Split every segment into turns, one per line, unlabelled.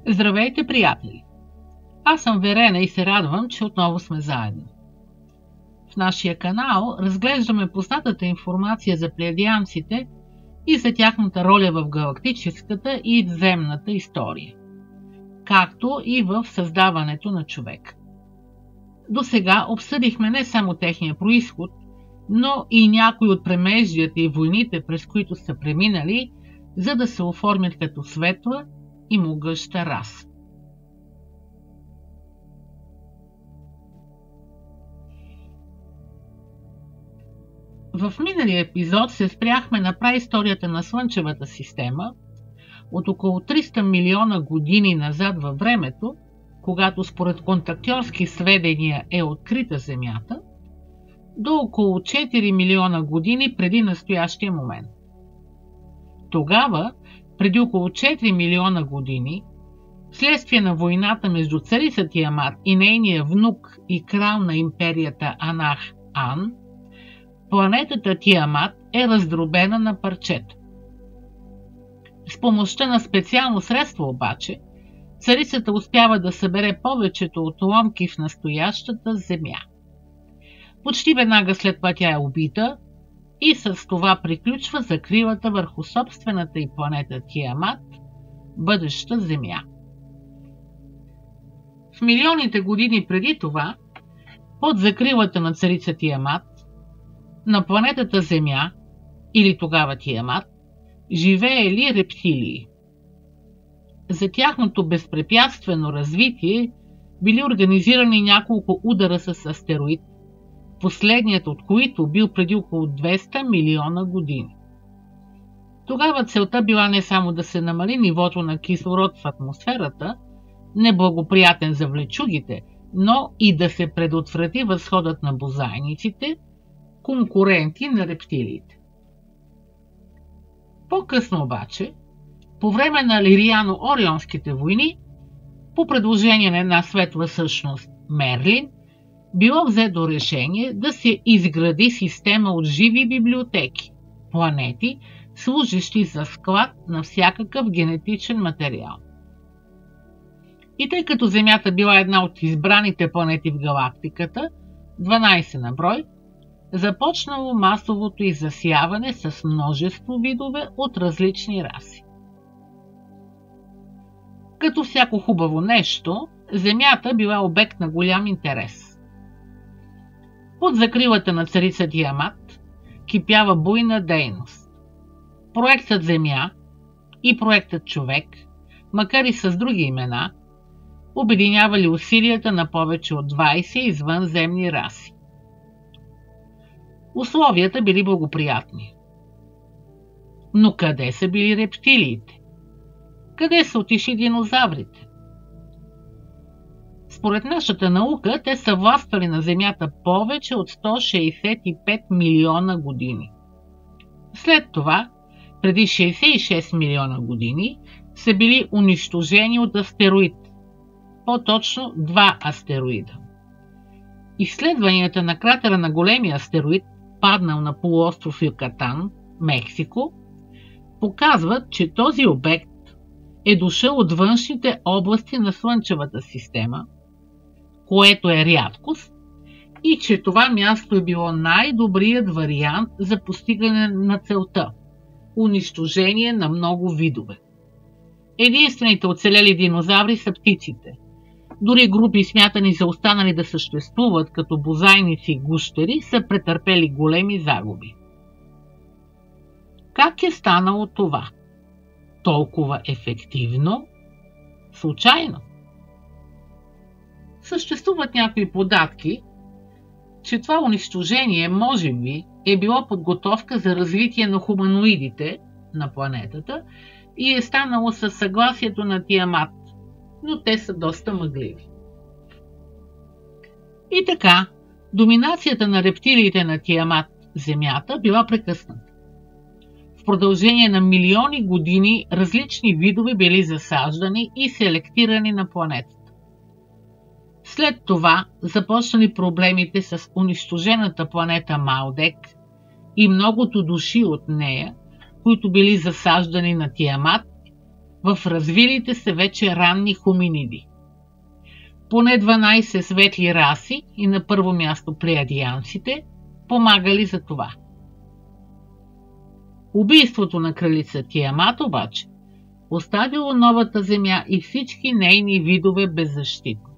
Здравейте, приятели! Аз съм Верена и се радвам, че отново сме заедно. В нашия канал разглеждаме познатата информация за плеядианците и за тяхната роля в галактическата и земната история, както и в създаването на човек. До сега обсъдихме не само техния произход, но и някои от премеждията и войните, през които са преминали, за да се оформят като светла и могъща раса. В миналия епизод се спряхме на праисторията на Слънчевата система от около 300 милиона години назад във времето, когато според контактьорски сведения е открита Земята, до около 4 милиона години преди настоящия момент. Тогава, преди около 4 милиона години, вследствие на войната между царица Тиамат и нейния внук и крал на империята Анах Ан, планетата Тиамат е раздробена на парчета. С помощта на специално средство обаче, царицата успява да събере повечето отломки в настоящата Земя. Почти веднага след това тя е убита и с това приключва закрилата върху собствената й планета Тиамат, бъдеща Земя. В милионите години преди това, под закрилата на царица Тиамат, на планетата Земя, или тогава Тиамат, живеели рептилии. За тяхното безпрепятствено развитие били организирани няколко удара с астероид, последният от които бил преди около 200 милиона години. Тогава целта била не само да се намали нивото на кислород в атмосферата, неблагоприятен за влечугите, но и да се предотврати възходът на бозайниците, конкуренти на рептилиите. По-късно обаче, по време на Лириано-Орионските войни, по предложение на една светла същност Мерлин, било взето решение да се изгради система от живи библиотеки, планети, служещи за склад на всякакъв генетичен материал. И тъй като Земята била една от избраните планети в галактиката, 12 на брой, започнало масовото й засяване с множество видове от различни раси. Като всяко хубаво нещо, Земята била обект на голям интерес. Под закрилата на царица Тиамат кипява буйна дейност. Проектът Земя и проектът Човек, макар и с други имена, обединявали усилията на повече от 20 извънземни раси. Условията били благоприятни. Но къде са били рептилиите? Къде са отишли динозаврите? Според нашата наука, те са властвали на Земята повече от 165 милиона години. След това, преди 66 милиона години, са били унищожени от астероид, по-точно два астероида. Изследванията на кратера на големия астероид, паднал на полуостров Юкатан, Мексико, показват, че този обект е дошъл от външните области на Слънчевата система, което е рядкост, и че това място е било най-добрият вариант за постигане на целта – унищожение на много видове. Единствените оцелели динозаври са птиците. Дори групи, смятани за останали да съществуват като бозайници и гущери, са претърпели големи загуби. Как е станало това? Толкова ефективно? Случайно? Съществуват някои податки, че това унищожение може би е било подготовка за развитие на хуманоидите на планетата и е станало със съгласието на Тиамат, но те са доста мъгливи. И така, доминацията на рептилиите на Тиамат, Земята, била прекъсната. В продължение на милиони години различни видове били засаждани и селектирани на планетата. След това започнали проблемите с унищожената планета Малдек и многото души от нея, които били засаждани на Тиамат в развилите се вече ранни хоминиди. Поне 12 светли раси и на първо място плеядианците помагали за това. Убийството на кралица Тиамат обаче оставило новата земя и всички нейни видове беззащитни.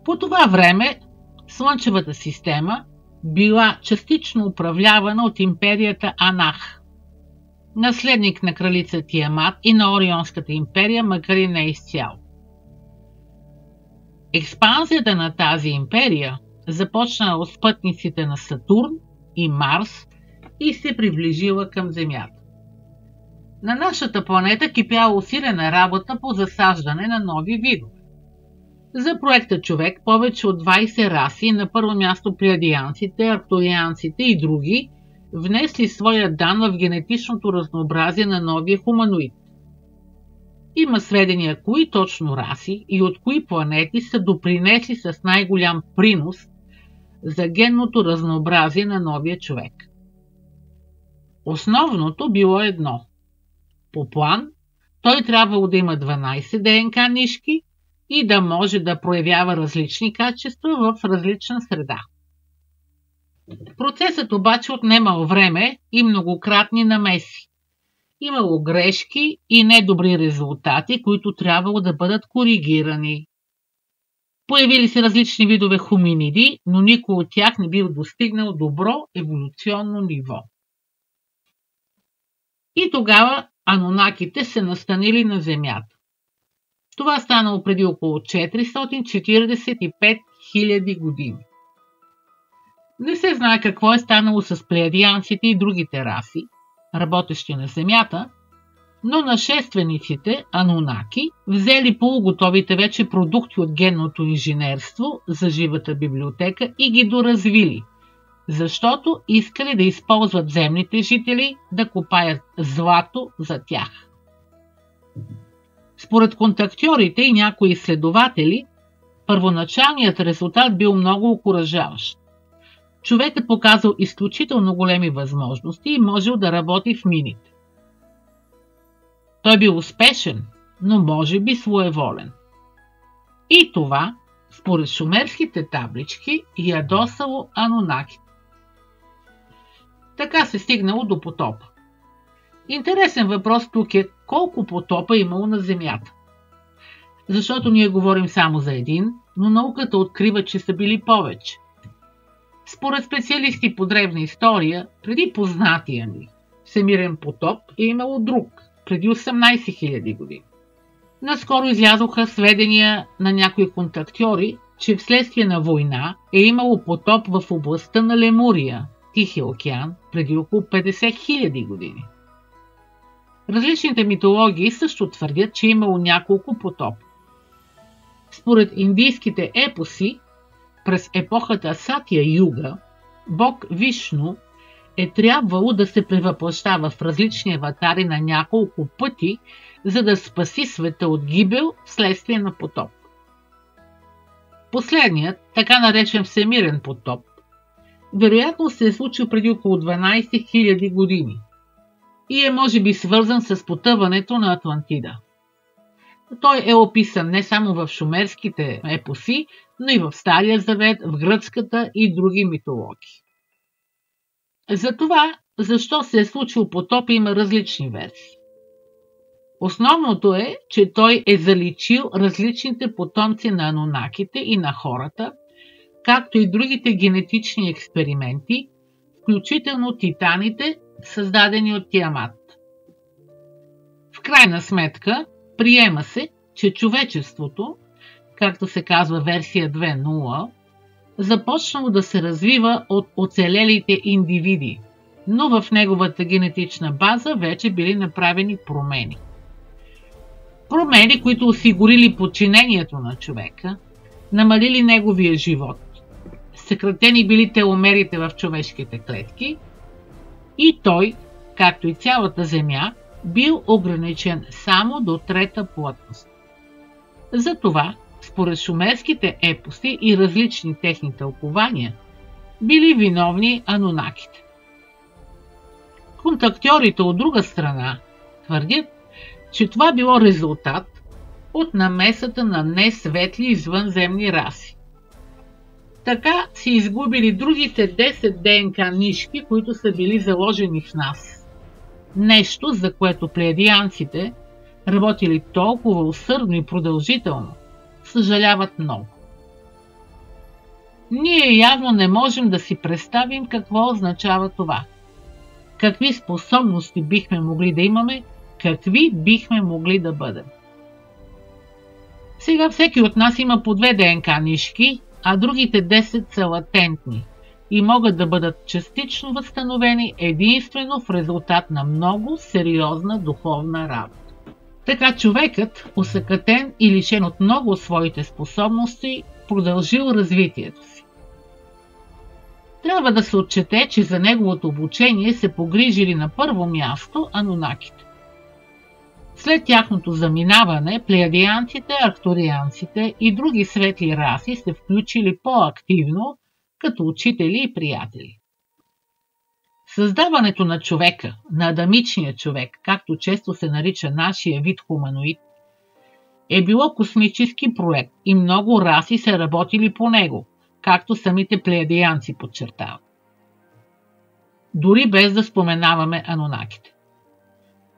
По това време Слънчевата система била частично управлявана от империята Анах, наследник на кралица Тиамат и на Орионската империя, макар и не изцяло. Експанзията на тази империя започна от спътниците на Сатурн и Марс и се приближила към Земята. На нашата планета кипяла усилена работа по засаждане на нови видове. За проекта Човек повече от 20 раси, на първо място плеядианците, арктурианците и други, внесли своя дан в генетичното разнообразие на новия хуманоид. Има сведения кои точно раси и от кои планети са допринесли с най-голям принос за генното разнообразие на новия човек. Основното било едно. По план, той трябвало да има 12 ДНК нишки и да може да проявява различни качества в различна среда. Процесът обаче отнемал време и многократни намеси. Имало грешки и недобри резултати, които трябвало да бъдат коригирани. Появили се различни видове хоминиди, но никой от тях не бил достигнал добро еволюционно ниво. И тогава анунаките се настанили на Земята. Това станало преди около 445 000 години. Не се знае какво е станало с плеядианците и другите раси, работещи на Земята, но нашествениците, анунаки, взели полуготовите вече продукти от генното инженерство за живата библиотека и ги доразвили, защото искали да използват земните жители да копаят злато за тях. Според контактьорите и някои изследователи, първоначалният резултат бил много окуражаващ. Човекът показал изключително големи възможности и можел да работи в мините. Той бил успешен, но може би своеволен. И това, според шумерските таблички, ядосало анунаките. Така се стигнало до потопа. Интересен въпрос тук е колко потопа имало на Земята. Защото ние говорим само за един, но науката открива, че са били повече. Според специалисти по древна история, преди познатия ни всемирен потоп е имало друг, преди 18 000 години. Наскоро излязоха сведения на някои контактьори, че вследствие на война е имало потоп в областта на Лемурия, Тихия океан, преди около 50 000 години. Различните митологии също твърдят, че е имало няколко потопа. Според индийските епоси, през епохата Сатия Юга, бог Вишну е трябвало да се превъплъщава в различни аватари на няколко пъти, за да спаси света от гибел вследствие на потоп. Последният, така наречен всемирен потоп, вероятно се е случил преди около 12 000 години и е може би свързан с потъването на Атлантида. Той е описан не само в шумерските епоси, но и в Стария завет, в гръцката и други митологии. За това, защо се е случил потоп, има различни версии. Основното е, че той е заличил различните потомци на анунаките и на хората, както и другите генетични експерименти, включително титаните, създадени от Тиамат. В крайна сметка, приема се, че човечеството, както се казва версия 2.0, започнало да се развива от оцелелите индивиди, но в неговата генетична база вече били направени промени. Промени, които осигурили подчинението на човека, намалили неговия живот, съкратени били теломерите в човешките клетки и той, както и цялата Земя, бил ограничен само до трета плътност. Затова, според шумерските епоси и различни техни тълкования, били виновни анунаките. Контактьорите от друга страна твърдят, че това било резултат от намесата на несветли извънземни раси. Така си изгубили другите 10 ДНК нишки, които са били заложени в нас. Нещо, за което плеядианците, работили толкова усърдно и продължително, съжаляват много. Ние явно не можем да си представим какво означава това. Какви способности бихме могли да имаме, какви бихме могли да бъдем. Сега всеки от нас има по 2 ДНК нишки, а другите 10 са латентни и могат да бъдат частично възстановени единствено в резултат на много сериозна духовна работа. Така човекът, осакатен и лишен от много от своите способности, продължил развитието си. Трябва да се отчете, че за неговото обучение се погрижили на първо място анунаките. След тяхното заминаване, плеядианците, арктурианците и други светли раси се включили по-активно като учители и приятели. Създаването на човека, на адамичния човек, както често се нарича нашия вид хуманоид, е било космически проект и много раси са работили по него, както самите плеядианци подчертават. Дори без да споменаваме анунаките.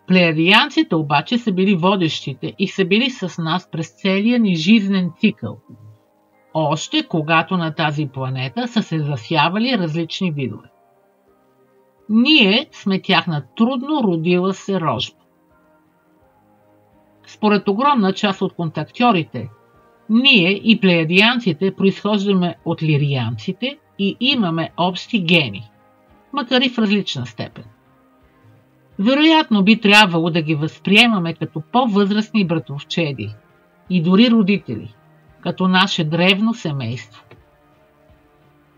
Плеядианците обаче са били водещите и са били с нас през целия ни жизнен цикъл, още когато на тази планета са се засявали различни видове. Ние сме тяхна трудно родила се рожба. Според огромна част от контактьорите, ние и плеядианците произхождаме от лирианците и имаме общи гени, макар и в различна степен. Вероятно би трябвало да ги възприемаме като по-възрастни братовчеди и дори родители, като наше древно семейство.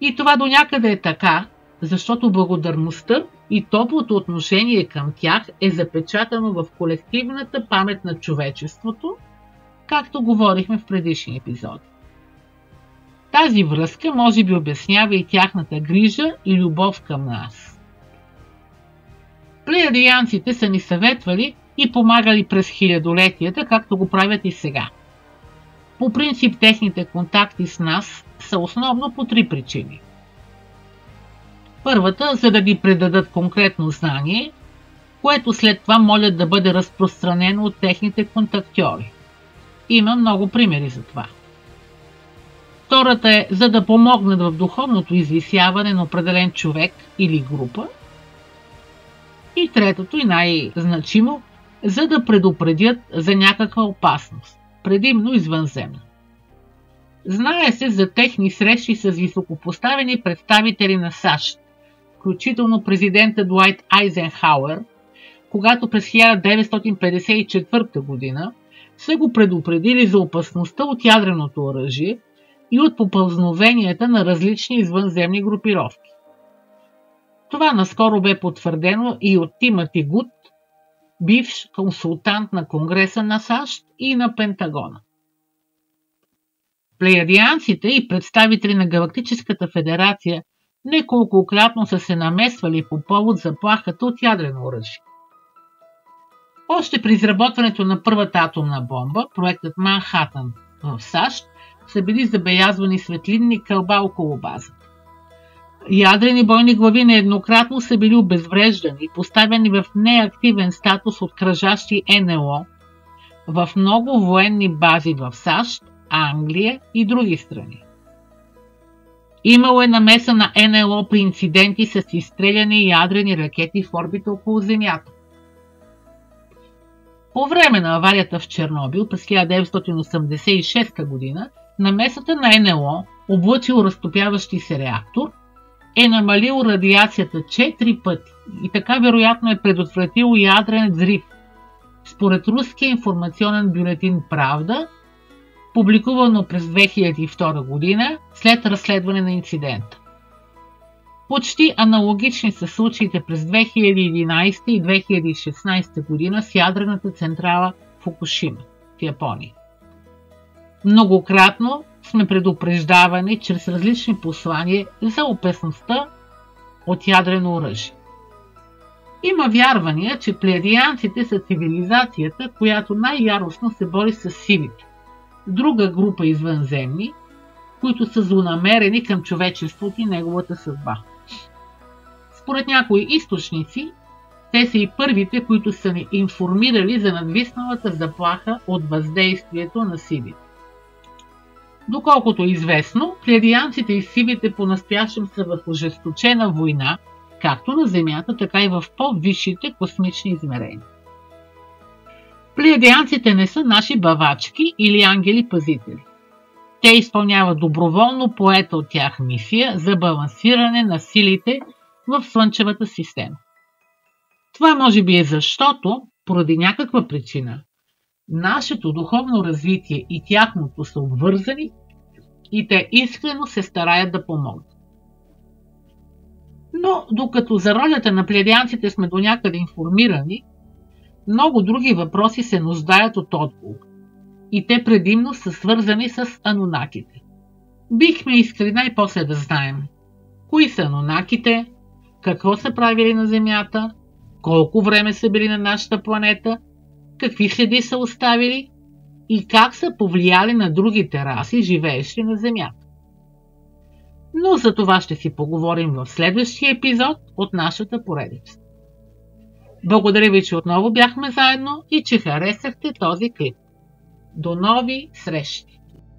И това до някъде е така, защото благодарността и топлото отношение към тях е запечатано в колективната памет на човечеството, както говорихме в предишни епизоди. Тази връзка може би обяснява и тяхната грижа и любов към нас. Плеядианците са ни съветвали и помагали през хилядолетията, както го правят и сега. По принцип техните контакти с нас са основно по 3 причини. Първата, за да ни предадат конкретно знание, което след това молят да бъде разпространено от техните контактьори. Има много примери за това. Втората е, за да помогнат в духовното извисяване на определен човек или група. И третото и най-значимо, за да предупредят за някаква опасност, предимно извънземна. Знае се за техни срещи с високопоставени представители на САЩ, включително президента Дуайт Айзенхауер, когато през 1954 година са го предупредили за опасността от ядреното оръжие и от попълзновенията на различни извънземни групировки. Това наскоро бе потвърдено и от Тимати Гуд, бивш консултант на Конгреса на САЩ и на Пентагона. Плеядианците и представители на Галактическата федерация неколкократно са се намесвали по повод заплахата от ядрено оръжие. Още при изработването на първата атомна бомба, проектът Манхатън в САЩ, са били забелязвани светлинни кълба около базата. Ядрени бойни глави нееднократно са били обезвреждани и поставени в неактивен статус от кръжащи НЛО в много военни бази в САЩ, Англия и други страни. Имало е намеса на НЛО при инциденти с изстреляни ядрени ракети в орбита около Земята. По време на аварията в Чернобил през 1986 година, намесата на НЛО, облъчил разтопяващи се реактор, е намалил радиацията 4 пъти и така вероятно е предотвратил ядрен взрив, според руския информационен бюлетин Правда, публикувано през 2002 година след разследване на инцидента. Почти аналогични са случаите през 2011 и 2016 година с ядрената централа Фукушима в Япония. Многократно сме предупреждавани чрез различни послания за опасността от ядрено оръжие. Има вярвания, че плеядианците са цивилизацията, която най-яростно се бори с сивите, друга група извънземни, които са злонамерени към човечеството и неговата съдба. Според някои източници, те са и първите, които са ни информирали за надвисналата заплаха от въздействието на сивите. Доколкото е известно, плеядианците и сивите по-настоящем са в ожесточена война, както на Земята, така и в по-висшите космични измерения. Плеядианците не са наши бавачки или ангели-пазители. Те изпълняват доброволно поета от тях мисия за балансиране на силите в Слънчевата система. Това може би е защото, поради някаква причина, нашето духовно развитие и тяхното са обвързани и те искрено се стараят да помогнат. Но докато за ролята на плеядианците сме до някъде информирани, много други въпроси се нуждаят от отговор. И те предимно са свързани с анунаките. Бихме искали най-после да знаем кои са анунаките, какво са правили на Земята, колко време са били на нашата планета, какви следи са оставили и как са повлияли на другите раси, живеещи на Земята. Но за това ще си поговорим в следващия епизод от нашата поредица. Благодаря ви, че отново бяхме заедно и че харесахте този клип. До нови срещи!